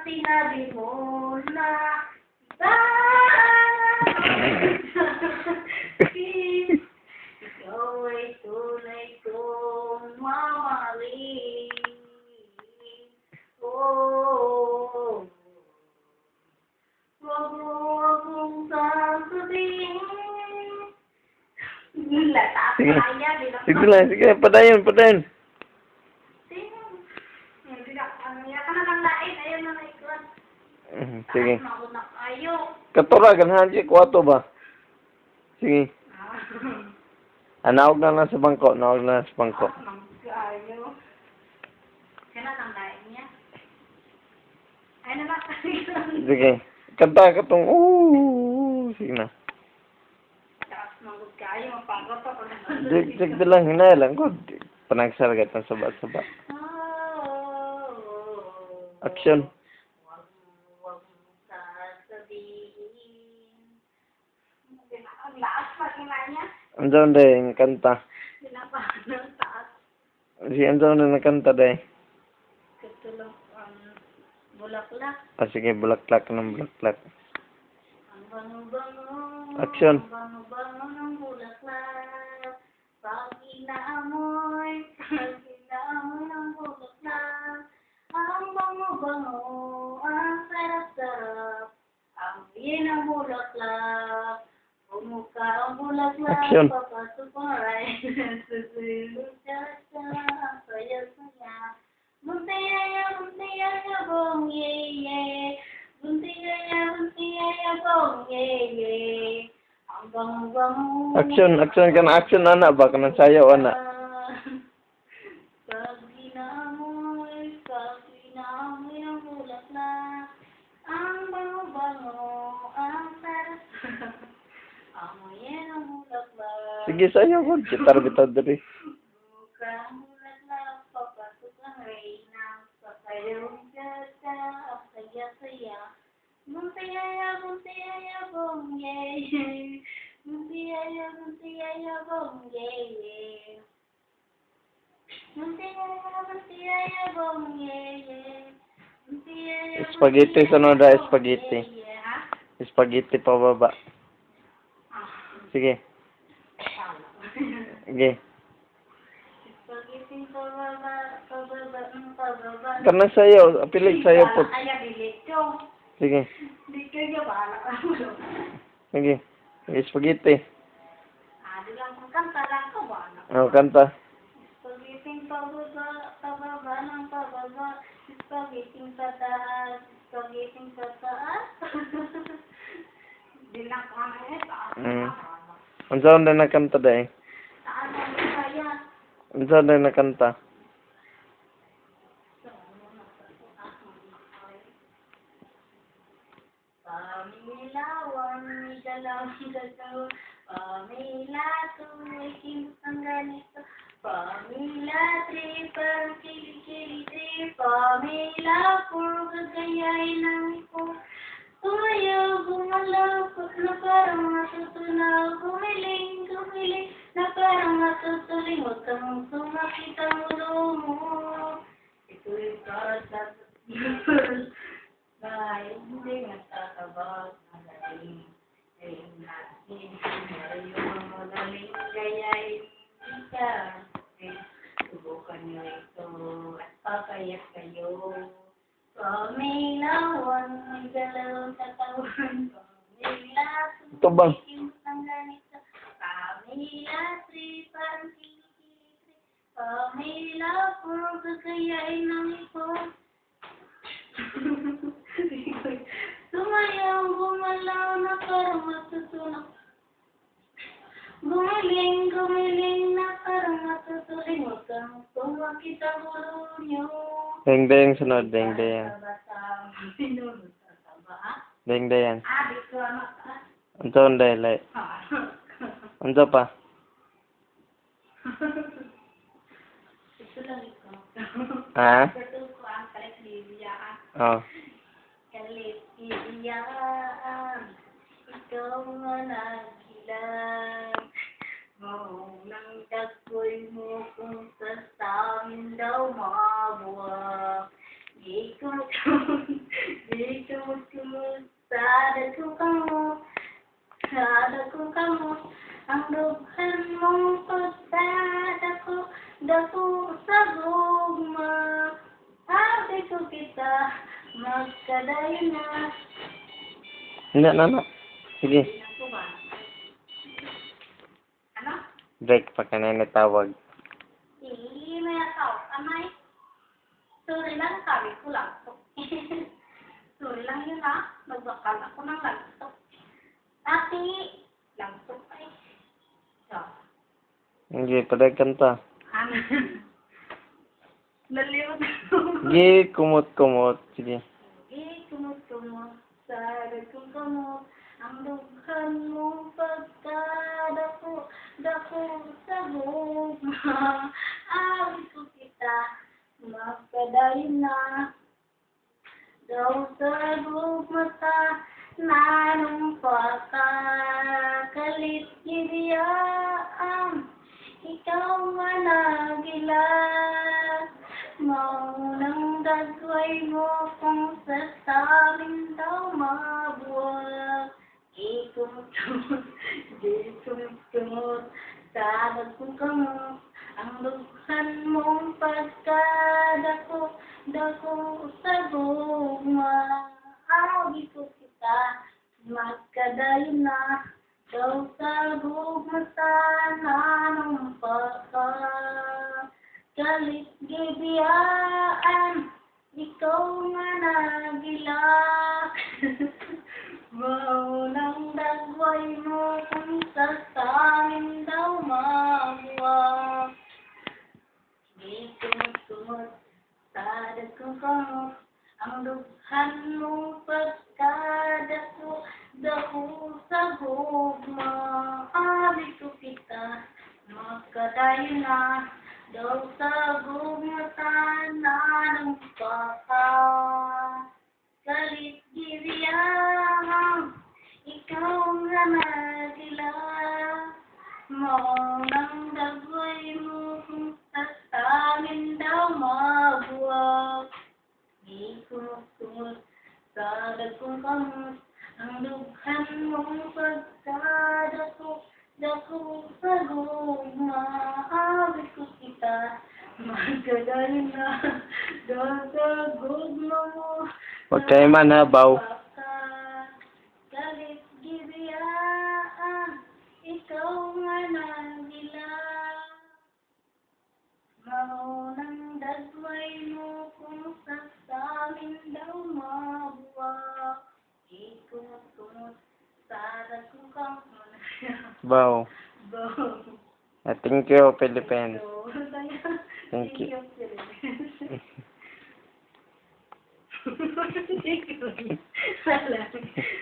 sinabi mo na iba ikaw ay tunay kong mamahalin. Oh, wag mo akong sasabihin. Sige. Sige lang, sige. Padayon, padayon. Sige. Katuragan, Haji. Kuwato ba? Sige. Nawag na lang sa bangko. Nawag na lang sa bangko. Sige. Kanta ka tong, sige na. Dig na lang, hinay lang. Good. Panagsargat ng saba-saba. Action. Andiyan din, kanta. Si andiyan na nakanta din. Bulaklak. Sige, bulaklak ng bulaklak. Ang bango-bango. Action. Ang bango-bango ng bulaklak. Pag inaamoy ng bulaklak. Ang bango-bango, ang sarap-sarap. Ang yin ng bulaklak. Pumuka ang bulaklak. Action. Papasok ang ray. Susunod siya ang saya-saya. Buntiyaya, bong, ye. Buntiyaya, bong, ye. Ang bango-bango. Action ka na. Action, anak ba? Kanang sayaw, anak. Pag inaamoy ang bulaklak. Ang bango-bango, ang sarap. Amoyin ang bulaklak. Sige, sayaw ko. Gitar-gitar dali. Buka ang bulaklak, papasok ang reyna. Papayong gata, ang saya-saya. Buntiyaya, bong, ye. Buntiyaya, bong, ye. Buntiyaya, bong, ye. Spaghetti, sunod na spaghetti. Spaghetti pa baba. Sige. Sige. Spaghetti pababa. Karena sayo, pilit sayo po. Sige. Sige. Sige, spaghetti. Oh, kanta. Spaghetti pababa ng pababa. Spaghetti pataas. Spaghetti pataas. Bilang ko na Ang saan na nakanta dahil? Saan ang kaya? Ang saan na nakanta? Pamilawan, may galaw. Pamila, tuloy kinutang ganito. Pamila, tripan, kili-kili, Pamila, puro gagayay ng iko. Tumayo, gumalaw, na parang matutunaw. Gumiling, na parang matutuling. Huwag kang sumakit ang ulo mo. Ito'y para sa dahil hindi nagtatabag magaling. Ayun natin, yung magaling gayay. Ika, subukan nyo ito at papayak kayo. Pamilawan, may galaw sa katawan. Pamila, Ito bang? ang ganito. Pamila, tripan, kili-kili. Pamila, puro gagayay ng ipon. Sumayaw, gumalaw na parang matutunaw. Gumiling na parang matutuling. Huwag kang tumakit ang ulo nyo. Deng-deng sunod, deng-deng. Deng-deng. Dito ano ka? Ang saan dahil ay? Ang saan pa? Ito lang ito. Ha? Ito ko ang kalit-libiyaan. Oh. Kalit-libiyaan. Ikaw nga naghilang. Nang dagpoy mo kung sa amin daw mabuwag. Ikaw magkadayo na. Hindi na. Sige. Hindi na po ba? Ano? Break pa ka na natawag. Hindi may ataw. Amay. Sorry lang, sabi ko lang. Sorry lang yun ha. Magbakal ako ng lantok. Ate, lantok ay. So. Hindi, padag kanta. Ano? Naliwag Sige, kumot. Sige. kumot, sarap kong kamot, ang dughan mong pagkadako, dako sa gugma, awit ko kita, magpadayon na, daw sa gugma ta, nanong pakakalit gidiyaan, ikaw nga nagilas, maunang dagway mo kung sa samin daw mabuwag. Ikumot, sabag kong kamot, ang lughan mong pagkadako, dako sa gugma. Awit ko kita, magkadayon na, daw sa gugma sana nung kalit gibiyaan, ikaw nga nagilak. Maunang dagway mo kung sa samin daw mabuwag. Di kumot, sadag kong kamot, ang dughan mong pagkadako, dako sa gugma. Awit ko kita, magkadayo na, daw sa gumatan na ng kalit gibiyang, ikaw nga nagila, maunang dagway mo kung sa samin daw mabuwag. Di kumot, sadag kong kamot, ang dughan mong pagkadako, dako sa gugma. Awit ko kita, magkadayon na, daw sa gugma mo. Huwag kayo manhabaw. Galit gibiyaan, ikaw nga nagila. Maunang dagway mo kung sa samin daw mabuwag. Ikumot, sarap kong kamot. Bow. Bow. Thank you, Philippines. Thank you. Thank you.